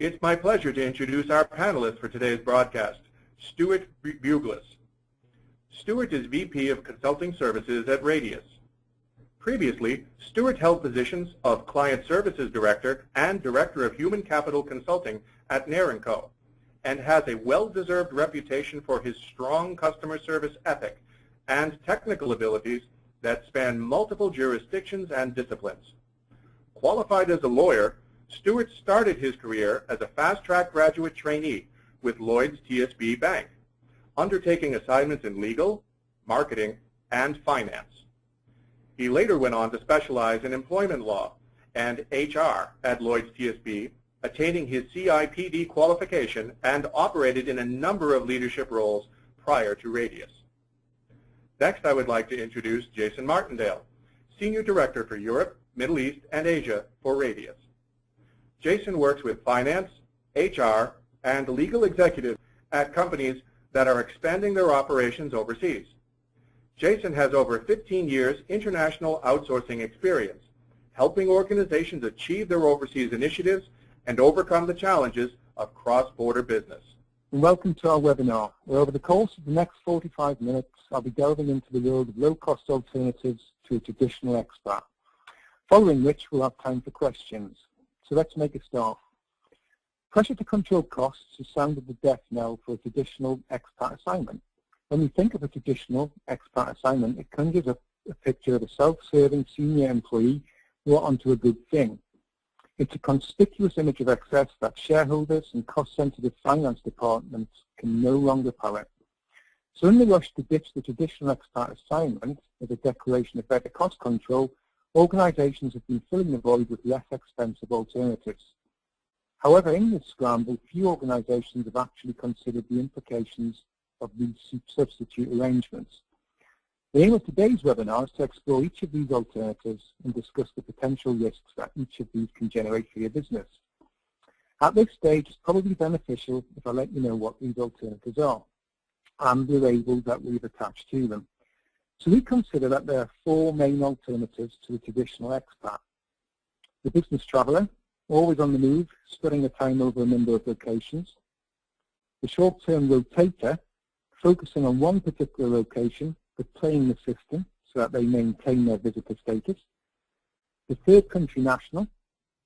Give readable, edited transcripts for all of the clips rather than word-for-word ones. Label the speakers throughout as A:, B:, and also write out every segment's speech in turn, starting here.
A: It's my pleasure to introduce our panelist for today's broadcast, Stuart Buglas. Stuart is VP of Consulting Services at Radius. Previously, Stuart held positions of Client Services Director and Director of Human Capital Consulting at Nair & Co., and has a well-deserved reputation for his strong customer service ethic and technical abilities that span multiple jurisdictions and disciplines. Qualified as a lawyer, Stuart started his career as a fast-track graduate trainee with Lloyd's TSB Bank, undertaking assignments in legal, marketing, and finance. He later went on to specialize in employment law and HR at Lloyd's TSB, attaining his CIPD qualification, and operated in a number of leadership roles prior to Radius. Next, I would like to introduce Jason Martindale, Senior Director for Europe, Middle East, and Asia for Radius. Jason works with finance, HR, and legal executives at companies that are expanding their operations overseas. Jason has over 15 years international outsourcing experience, helping organizations achieve their overseas initiatives and overcome the challenges of cross-border business.
B: Welcome to our webinar, where over the course of the next 45 minutes, I'll be delving into the world of low-cost alternatives to a traditional expat, following which we'll have time for questions. So let's make a start. Pressure to control costs has sounded the death knell for a traditional expat assignment. When we think of a traditional expat assignment, it conjures up a picture of a self-serving senior employee brought onto a good thing. It's a conspicuous image of excess that shareholders and cost-sensitive finance departments can no longer power. So in the rush to ditch the traditional expat assignment as a declaration of better cost control, organizations have been filling the void with less expensive alternatives. However, in this scramble, few organizations have actually considered the implications of these substitute arrangements. The aim of today's webinar is to explore each of these alternatives and discuss the potential risks that each of these can generate for your business. At this stage, it's probably beneficial if I let you know what these alternatives are and the labels that we've attached to them. So we consider that there are four main alternatives to the traditional expat. The business traveller, always on the move, spreading the time over a number of locations. The short-term rotator, focusing on one particular location but playing the system so that they maintain their visitor status. The third country national,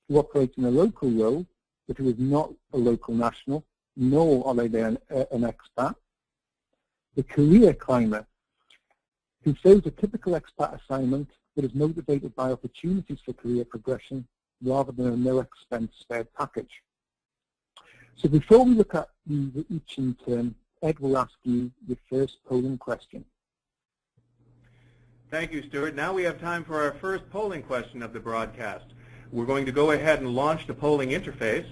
B: who operate in a local role but who is not a local national, nor are they an expat. The career climber, who fills a typical expat assignment but is motivated by opportunities for career progression rather than a no-expense spared package. So before we look at each in turn, Ed will ask you the first polling question.
A: Thank you, Stuart. Now we have time for our first polling question of the broadcast. We're going to go ahead and launch the polling interface.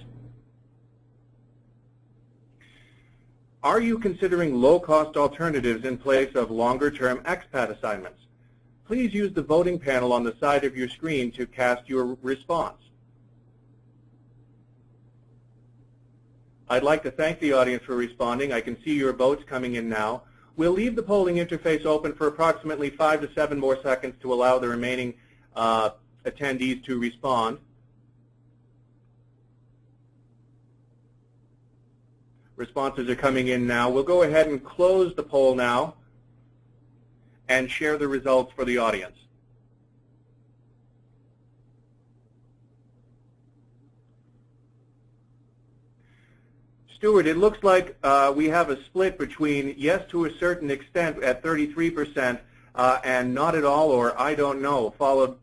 A: Are you considering low-cost alternatives in place of longer-term expat assignments? Please use the voting panel on the side of your screen to cast your response. I'd like to thank the audience for responding. I can see your votes coming in now. We'll leave the polling interface open for approximately 5 to 7 more seconds to allow the remaining attendees to respond. Responses are coming in now. We'll go ahead and close the poll now and share the results for the audience. Stuart, it looks like we have a split between yes to a certain extent at 33% and not at all or I don't know, followed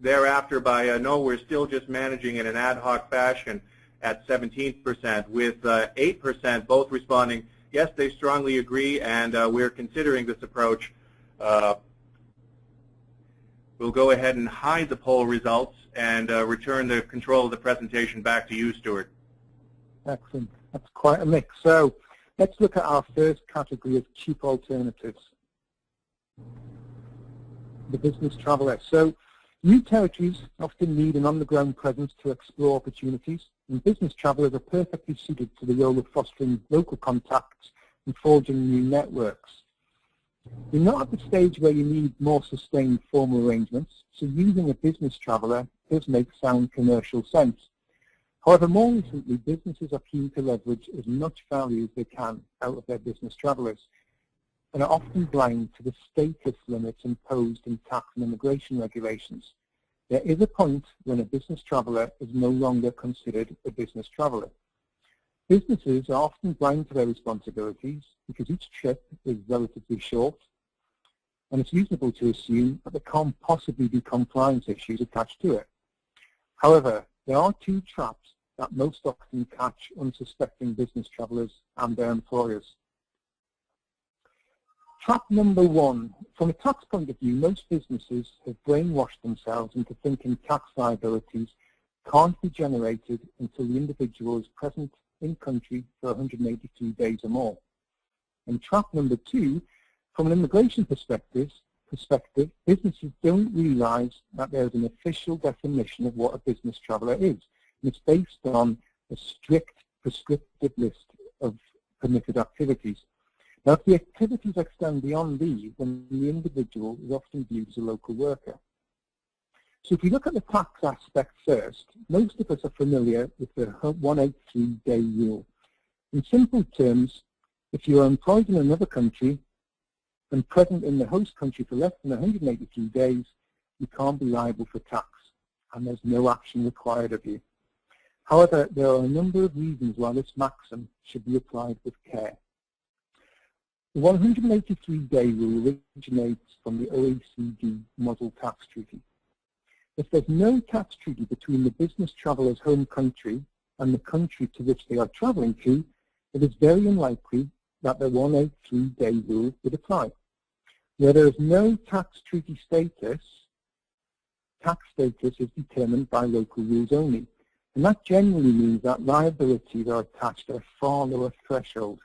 A: thereafter by no, we're still just managing in an ad hoc fashion at 17%, with 8% both responding, yes, they strongly agree, and we're considering this approach. We'll go ahead and hide the poll results and return the control of the presentation back to you, Stuart.
B: Excellent. That's quite a mix. So let's look at our first category of cheap alternatives, the business traveller. So new territories often need an on-the-ground presence to explore opportunities, and business travellers are perfectly suited to the role of fostering local contacts and forging new networks. You're not at the stage where you need more sustained formal arrangements, so using a business traveller does make sound commercial sense. However, more recently, businesses are keen to leverage as much value as they can out of their business travellers and are often blind to the status limits imposed in tax and immigration regulations. There is a point when a business traveller is no longer considered a business traveller. Businesses are often blind to their responsibilities because each trip is relatively short, and it's reasonable to assume that there can't possibly be compliance issues attached to it. However, there are two traps that most often catch unsuspecting business travellers and their employers. Trap number one, from a tax point of view, most businesses have brainwashed themselves into thinking tax liabilities can't be generated until the individual is present in country for 183 days or more. And trap number two, from an immigration perspective, businesses don't realise that there's an official definition of what a business traveller is. And it's based on a strict prescriptive list of permitted activities. Now, if the activities extend beyond these, then the individual is often viewed as a local worker. So if we look at the tax aspect first, most of us are familiar with the 183-day rule. In simple terms, if you are employed in another country and present in the host country for less than 183 days, you can't be liable for tax, and there's no action required of you. However, there are a number of reasons why this maxim should be applied with care. The 183-day rule originates from the OECD Model Tax Treaty. If there's no tax treaty between the business traveller's home country and the country to which they are travelling to, it is very unlikely that the 183-day rule would apply. Where there is no tax treaty status, tax status is determined by local rules only. And that generally means that liabilities are attached at a far lower threshold.